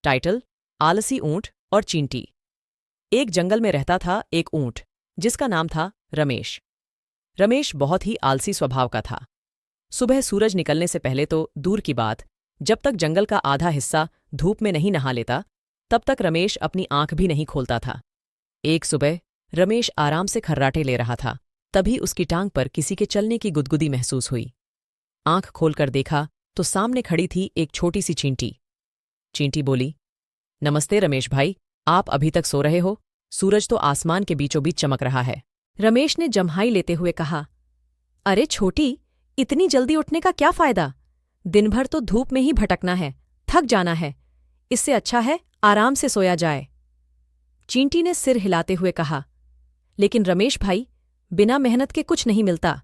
Title: आलसी ऊंट और चींटी। एक जंगल में रहता था एक ऊंट, जिसका नाम था रमेश। रमेश बहुत ही आलसी स्वभाव का था। सुबह सूरज निकलने से पहले तो दूर की बात, जब तक जंगल का आधा हिस्सा धूप में नहीं नहा लेता, तब तक रमेश अपनी आंख भी नहीं खोलता था। एक सुबह रमेश आराम से खर्राटे ले रहा था, तभी उसकी टांग पर किसी के चलने की गुदगुदी महसूस हुई। आंख खोलकर देखा तो सामने खड़ी थी एक छोटी सी चींटी। चींटी बोली, नमस्ते रमेश भाई, आप अभी तक सो रहे हो? सूरज तो आसमान के बीचों बीच चमक रहा है। रमेश ने जम्हाई लेते हुए कहा, अरे छोटी, इतनी जल्दी उठने का क्या फायदा? दिन भर तो धूप में ही भटकना है, थक जाना है। इससे अच्छा है आराम से सोया जाए। चींटी ने सिर हिलाते हुए कहा, लेकिन रमेश भाई, बिना मेहनत के कुछ नहीं मिलता।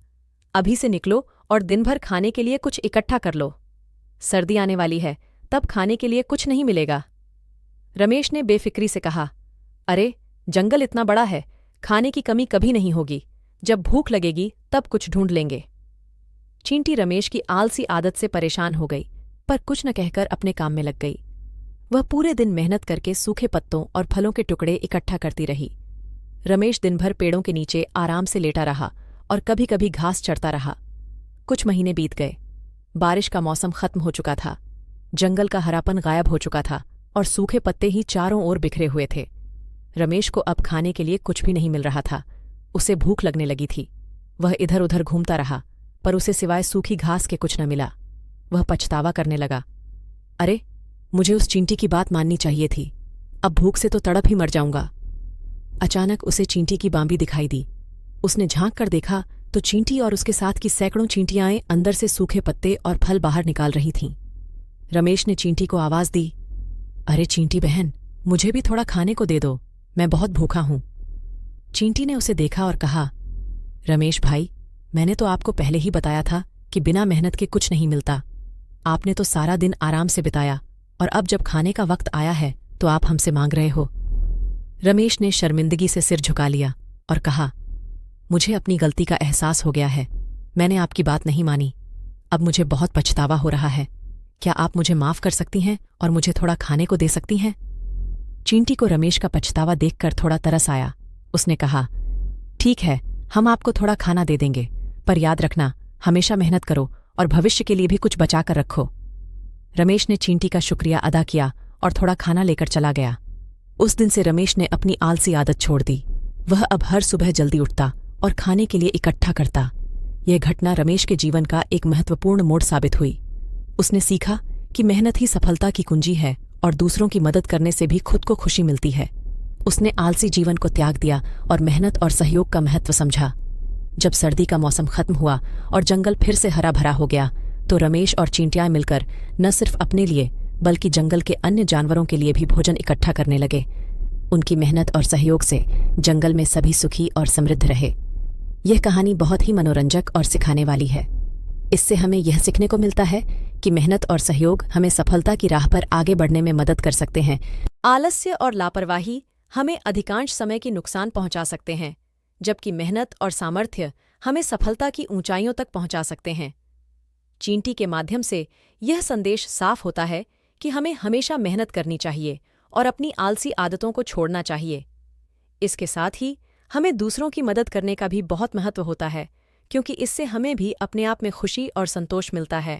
अभी से निकलो और दिन भर खाने के लिए कुछ इकट्ठा कर लो। सर्दी आने वाली है, तब खाने के लिए कुछ नहीं मिलेगा। रमेश ने बेफिक्री से कहा, अरे जंगल इतना बड़ा है, खाने की कमी कभी नहीं होगी। जब भूख लगेगी तब कुछ ढूंढ लेंगे। चींटी रमेश की आलसी आदत से परेशान हो गई, पर कुछ न कहकर अपने काम में लग गई। वह पूरे दिन मेहनत करके सूखे पत्तों और फलों के टुकड़े इकट्ठा करती रही। रमेश दिन भर पेड़ों के नीचे आराम से लेटा रहा और कभी कभी घास चढ़ता रहा। कुछ महीने बीत गए। बारिश का मौसम खत्म हो चुका था। जंगल का हरापन गायब हो चुका था और सूखे पत्ते ही चारों ओर बिखरे हुए थे। रमेश को अब खाने के लिए कुछ भी नहीं मिल रहा था। उसे भूख लगने लगी थी। वह इधर उधर घूमता रहा, पर उसे सिवाय सूखी घास के कुछ न मिला। वह पछतावा करने लगा, अरे मुझे उस चींटी की बात माननी चाहिए थी। अब भूख से तो तड़प ही मर जाऊंगा। अचानक उसे चींटी की बांबी दिखाई दी। उसने झांक कर देखा तो चींटी और उसके साथ की सैकड़ों चींटियाएं अंदर से सूखे पत्ते और फल बाहर निकाल रही थीं। रमेश ने चींटी को आवाज दी, अरे चींटी बहन, मुझे भी थोड़ा खाने को दे दो, मैं बहुत भूखा हूं। चींटी ने उसे देखा और कहा, रमेश भाई, मैंने तो आपको पहले ही बताया था कि बिना मेहनत के कुछ नहीं मिलता। आपने तो सारा दिन आराम से बिताया और अब जब खाने का वक्त आया है तो आप हमसे मांग रहे हो। रमेश ने शर्मिंदगी से सिर झुका लिया और कहा, मुझे अपनी गलती का एहसास हो गया है। मैंने आपकी बात नहीं मानी। अब मुझे बहुत पछतावा हो रहा है। क्या आप मुझे माफ कर सकती हैं और मुझे थोड़ा खाने को दे सकती हैं? चींटी को रमेश का पछतावा देखकर थोड़ा तरस आया। उसने कहा, ठीक है, हम आपको थोड़ा खाना दे देंगे, पर याद रखना, हमेशा मेहनत करो और भविष्य के लिए भी कुछ बचा कर रखो। रमेश ने चींटी का शुक्रिया अदा किया और थोड़ा खाना लेकर चला गया। उस दिन से रमेश ने अपनी आलसी आदत छोड़ दी। वह अब हर सुबह जल्दी उठता और खाने के लिए इकट्ठा करता। यह घटना रमेश के जीवन का एक महत्वपूर्ण मोड़ साबित हुई। उसने सीखा कि मेहनत ही सफलता की कुंजी है और दूसरों की मदद करने से भी खुद को खुशी मिलती है। उसने आलसी जीवन को त्याग दिया और मेहनत और सहयोग का महत्व समझा। जब सर्दी का मौसम खत्म हुआ और जंगल फिर से हरा भरा हो गया, तो रमेश और चींटियां मिलकर न सिर्फ अपने लिए बल्कि जंगल के अन्य जानवरों के लिए भी भोजन इकट्ठा करने लगे। उनकी मेहनत और सहयोग से जंगल में सभी सुखी और समृद्ध रहे। यह कहानी बहुत ही मनोरंजक और सिखाने वाली है। इससे हमें यह सीखने को मिलता है कि मेहनत और सहयोग हमें सफलता की राह पर आगे बढ़ने में मदद कर सकते हैं। आलस्य और लापरवाही हमें अधिकांश समय की नुकसान पहुंचा सकते हैं, जबकि मेहनत और सामर्थ्य हमें सफलता की ऊंचाइयों तक पहुंचा सकते हैं। चींटी के माध्यम से यह संदेश साफ होता है कि हमें हमेशा मेहनत करनी चाहिए और अपनी आलसी आदतों को छोड़ना चाहिए। इसके साथ ही हमें दूसरों की मदद करने का भी बहुत महत्व होता है, क्योंकि इससे हमें भी अपने आप में खुशी और संतोष मिलता है।